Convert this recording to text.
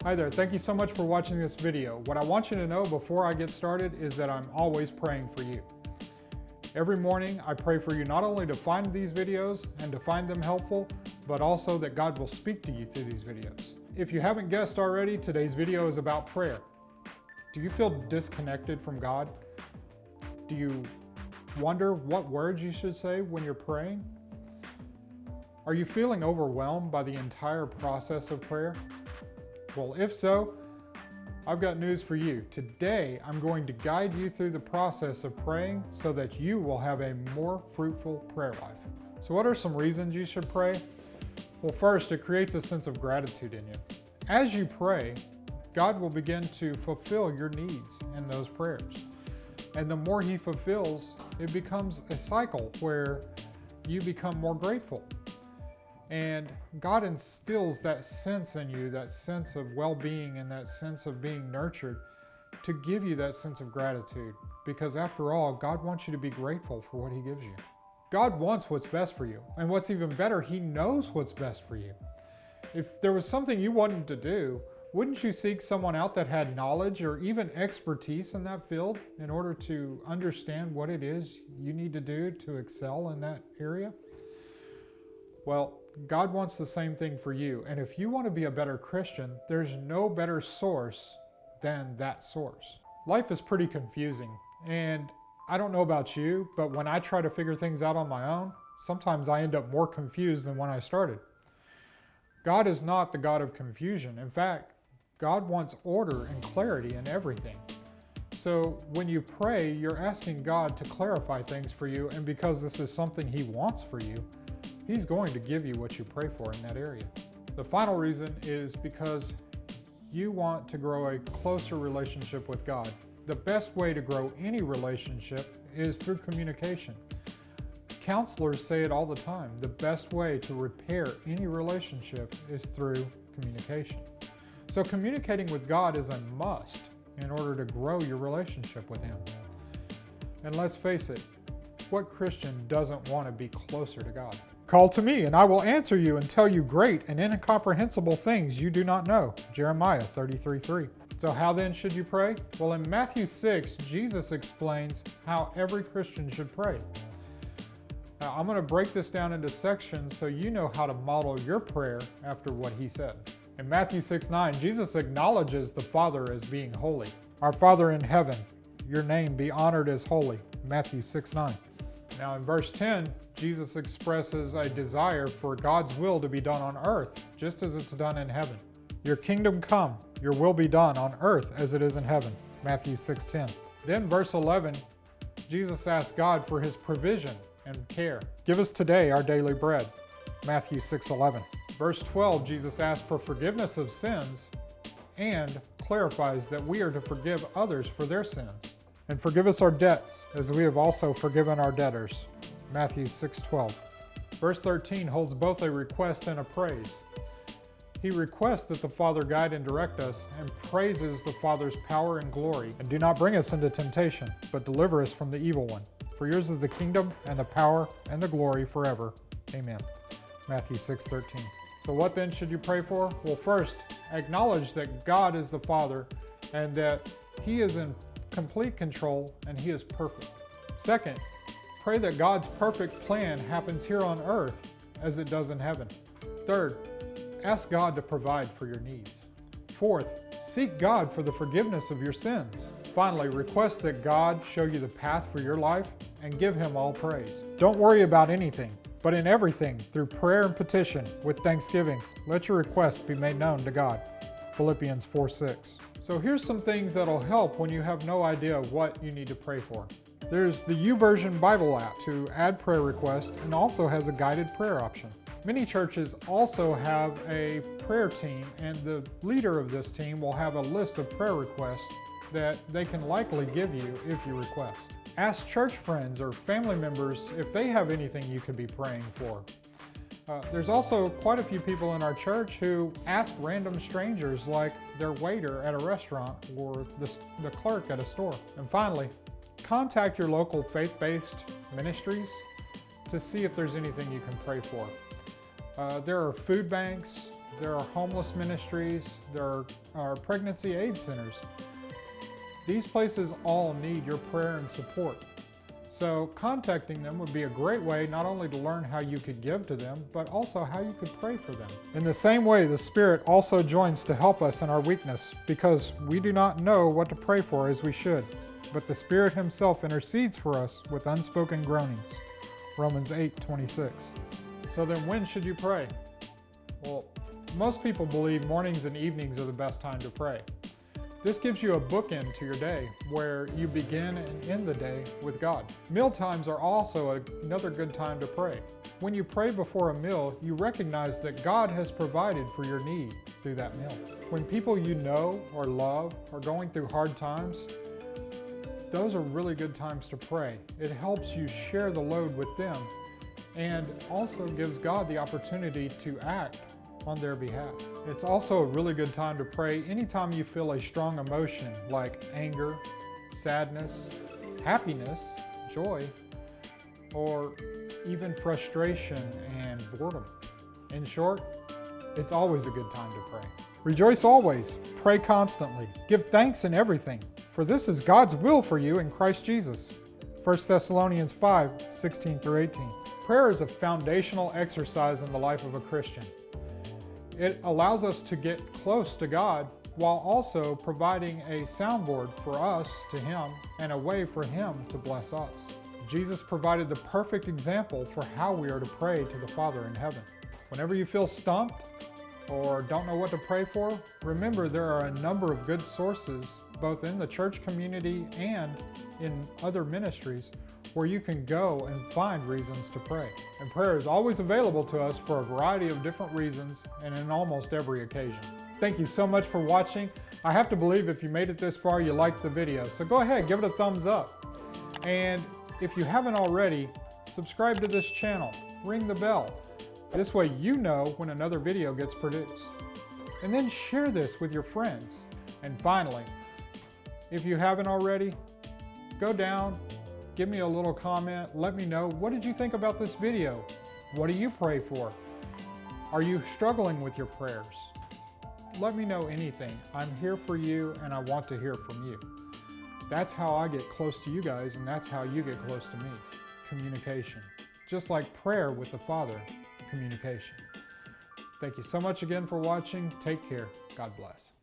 Hi there, thank you so much for watching this video. What I want you to know before I get started is that I'm always praying for you. Every morning I pray for you not only to find these videos and to find them helpful, but also that God will speak to you through these videos. If you haven't guessed already, today's video is about prayer. Do you feel disconnected from God? Do you wonder what words you should say when you're praying? Are you feeling overwhelmed by the entire process of prayer? Well, if so, I've got news for you. Today, I'm going to guide you through the process of praying so that you will have a more fruitful prayer life. So what are some reasons you should pray? Well, first, it creates a sense of gratitude in you. As you pray, God will begin to fulfill your needs in those prayers. And the more He fulfills, it becomes a cycle where you become more grateful. And God instills that sense in you, that sense of well-being and that sense of being nurtured to give you that sense of gratitude. Because after all, God wants you to be grateful for what He gives you. God wants what's best for you. And what's even better, He knows what's best for you. If there was something you wanted to do, wouldn't you seek someone out that had knowledge or even expertise in that field in order to understand what it is you need to do to excel in that area? Well, God wants the same thing for you. And if you want to be a better Christian, there's no better source than that source. Life is pretty confusing. And I don't know about you, but when I try to figure things out on my own, sometimes I end up more confused than when I started. God is not the God of confusion. In fact, God wants order and clarity in everything. So when you pray, you're asking God to clarify things for you. And because this is something He wants for you, He's going to give you what you pray for in that area. The final reason is because you want to grow a closer relationship with God. The best way to grow any relationship is through communication. Counselors say it all the time. The best way to repair any relationship is through communication. So communicating with God is a must in order to grow your relationship with Him. And let's face it, what Christian doesn't want to be closer to God? Call to me, and I will answer you and tell you great and incomprehensible things you do not know. Jeremiah 33:3. So how then should you pray? Well, in Matthew 6, Jesus explains how every Christian should pray. Now, I'm going to break this down into sections so you know how to model your prayer after what He said. In Matthew 6:9, Jesus acknowledges the Father as being holy. Our Father in heaven, your name be honored as holy. Matthew 6:9. Now in verse 10, Jesus expresses a desire for God's will to be done on earth, just as it's done in heaven. Your kingdom come, your will be done on earth as it is in heaven. Matthew 6:10. Then verse 11, Jesus asks God for His provision and care. Give us today our daily bread. Matthew 6:11. Verse 12, Jesus asks for forgiveness of sins and clarifies that we are to forgive others for their sins. And forgive us our debts, as we have also forgiven our debtors. Matthew 6:12. Verse 13 holds both a request and a praise. He requests that the Father guide and direct us, and praises the Father's power and glory. And do not bring us into temptation, but deliver us from the evil one. For yours is the kingdom, and the power, and the glory forever. Amen. Matthew 6:13. So what then should you pray for? Well, first, acknowledge that God is the Father, and that He is in complete control, and He is perfect. Second, pray that God's perfect plan happens here on earth as it does in heaven. Third, ask God to provide for your needs. Fourth, seek God for the forgiveness of your sins. Finally, request that God show you the path for your life and give Him all praise. Don't worry about anything, but in everything, through prayer and petition, with thanksgiving, let your requests be made known to God. Philippians 4:6. So here's some things that'll help when you have no idea what you need to pray for. There's the YouVersion Bible app to add prayer requests and also has a guided prayer option. Many churches also have a prayer team, and the leader of this team will have a list of prayer requests that they can likely give you if you request. Ask church friends or family members if they have anything you could be praying for. There's also quite a few people in our church who ask random strangers, like their waiter at a restaurant or the clerk at a store. And finally, contact your local faith-based ministries to see if there's anything you can pray for. There are food banks, there are homeless ministries, there are pregnancy aid centers. These places all need your prayer and support. So contacting them would be a great way not only to learn how you could give to them, but also how you could pray for them. In the same way, the Spirit also joins to help us in our weakness, because we do not know what to pray for as we should, but the Spirit Himself intercedes for us with unspoken groanings. Romans 8:26. So then when should you pray? Well, most people believe mornings and evenings are the best time to pray. This gives you a bookend to your day where you begin and end the day with God. Meal times are also another good time to pray. When you pray before a meal, you recognize that God has provided for your need through that meal. When people you know or love are going through hard times, those are really good times to pray. It helps you share the load with them and also gives God the opportunity to act on their behalf. It's also a really good time to pray anytime you feel a strong emotion like anger, sadness, happiness, joy, or even frustration and boredom. In short, it's always a good time to pray. Rejoice always, pray constantly, give thanks in everything, for this is God's will for you in Christ Jesus. 1 Thessalonians 5:16-18. Prayer is a foundational exercise in the life of a Christian. It allows us to get close to God while also providing a soundboard for us to Him and a way for Him to bless us. Jesus provided the perfect example for how we are to pray to the Father in heaven. Whenever you feel stumped or don't know what to pray for, remember there are a number of good sources, both in the church community and in other ministries, where you can go and find reasons to pray. And prayer is always available to us for a variety of different reasons and in almost every occasion. Thank you so much for watching. I have to believe if you made it this far, you liked the video. So go ahead, give it a thumbs up. And if you haven't already, subscribe to this channel, ring the bell. This way you know when another video gets produced. And then share this with your friends. And finally, if you haven't already, go down, give me a little comment, let me know, what did you think about this video? What do you pray for? Are you struggling with your prayers? Let me know anything. I'm here for you and I want to hear from you. That's how I get close to you guys, and that's how you get close to me. Communication. Just like prayer with the Father, communication. Thank you so much again for watching. Take care. God bless.